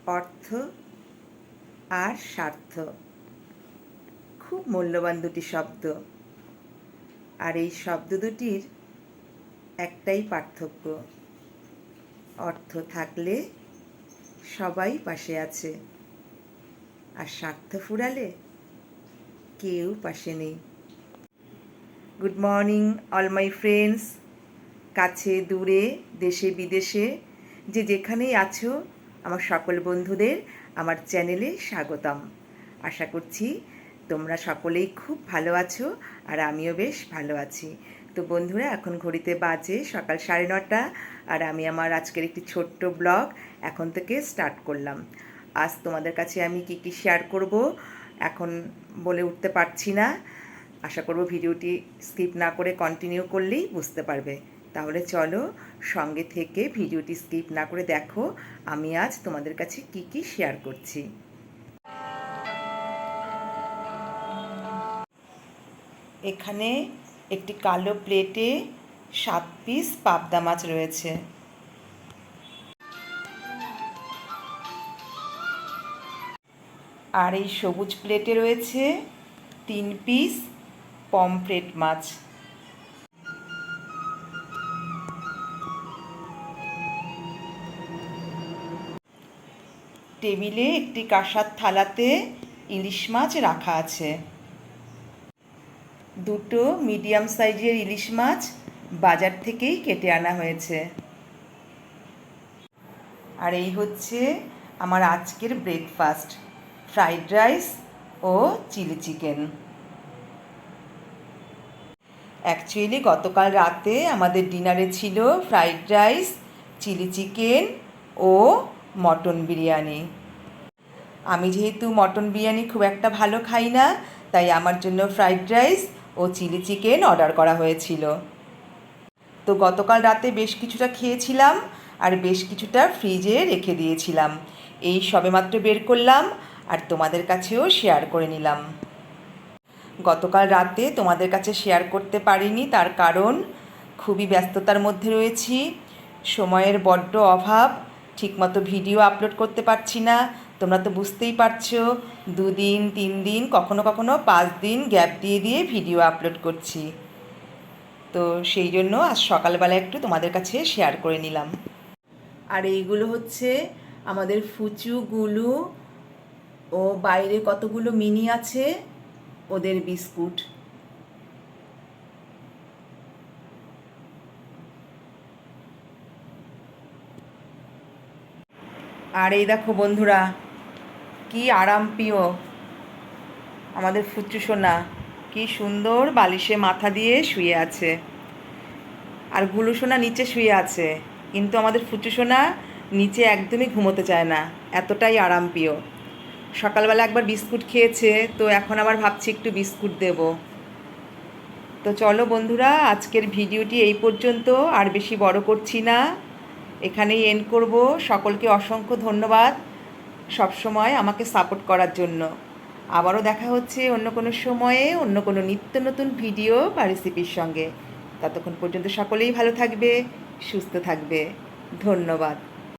অর্থ আর স্বার্থ খুব মূল্যবান দুটি শব্দ। আর এই শব্দ দুটির একটাই পার্থক্য, অর্থ থাকলে সবাই পাশে আছে, আর স্বার্থ ফুরালে কেউ পাশে নেই। Good morning all my friends, কাছে দূরে দেশে বিদেশে যে যেখানেই আছো আমার সকল বন্ধুদের আমার চ্যানেলে স্বাগতম। আশা করছি তোমরা সকলেই খুব ভালো আছো আর আমিও বেশ ভালো আছি। তো বন্ধুরা, এখন ঘড়িতে বাজে সকাল 9:30 আর আমি আমার আজকের একটি ছোট্ট ব্লগ এখন থেকে স্টার্ট করলাম। আজ তোমাদের কাছে আমি কি শেয়ার করব এখন বলে উঠতে পারছি না। আশা করব ভিডিওটি স্কিপ না করে কন্টিনিউ করলেই বুঝতে পারবে। তাহলে চলো সঙ্গে থেকে ভিডিওটি স্কিপ না করে দেখো আমি আজ তোমাদের কাছে কি শেয়ার করছি। এখানে একটি কালো প্লেটে 7 পিস পাবদা মাছ রয়েছে। আর এই সবুজ প্লেটে রয়েছে 3 পিস পমফ্রেট মাছ। টেবিলে একটি কাঁসার থালাতে ইলিশ মাছ রাখা আছে। দুটো মিডিয়াম সাইজের ইলিশ মাছ বাজার থেকেই কেটে আনা হয়েছে। আর এই হচ্ছে আমার আজকের ব্রেকফাস্ট, ফ্রাইড রাইস ও চিলি চিকেন। অ্যাকচুয়ালি গতকাল রাতে আমাদের ডিনারে ছিল ফ্রাইড রাইস, চিলি চিকেন ও মটন বিরিয়ানি। আমি যেহেতু মটন বিরিয়ানি খুব একটা ভালো খাই না, তাই আমার জন্য ফ্রাইড রাইস ও চিলি চিকেন অর্ডার করা হয়েছিল। তো গতকাল রাতে বেশ কিছুটা খেয়েছিলাম আর বেশ কিছুটা ফ্রিজে রেখে দিয়েছিলাম। এই সবেমাত্র বের করলাম আর তোমাদের কাছেও শেয়ার করে নিলাম। গতকাল রাতে তোমাদের কাছে শেয়ার করতে পারিনি, তার কারণ খুবই ব্যস্ততার মধ্যে রয়েছি, সময়ের বড্ড অভাব, ঠিকমতো ভিডিও আপলোড করতে পারছি না। তোমরা তো বুঝতেই পারছো, 2 দিন 3 দিন কখনো কখনো 5 দিন গ্যাপ দিয়ে ভিডিও আপলোড করছি। তো সেই জন্য আজ সকালবেলা একটু তোমাদের কাছে শেয়ার করে নিলাম। আর এইগুলো হচ্ছে আমাদের ফুচু গুলু ও বাইরে কতগুলো মিনি আছে ওদের বিস্কুট। আর এই দেখো বন্ধুরা, কি আরাম প্রিয় আমাদের ফুচু সোনা, কি সুন্দর বালিশে মাথা দিয়ে শুয়ে আছে। আর গুলু সোনা নিচে শুয়ে আছে, কিন্তু আমাদের ফুচু সোনা নিচে একদমই ঘুমোতে চায় না, এতটাই আরাম প্রিয়। সকালবেলা একবার বিস্কুট খেয়েছে, তো এখন আবার ভাবছি একটু বিস্কুট দেব। তো চলো বন্ধুরা, আজকের ভিডিওটি এই পর্যন্ত, আর বেশি বড় করছি না, এখানেই এন্ড করব। সকলকে অসংখ্য ধন্যবাদ সবসময় আমাকে সাপোর্ট করার জন্য। আবারও দেখা হচ্ছে অন্য কোনো সময়ে অন্য কোনো নিত্য নতুন ভিডিও বা রেসিপির সঙ্গে। ততক্ষণ পর্যন্ত সকলেই ভালো থাকবে, সুস্থ থাকবে। ধন্যবাদ।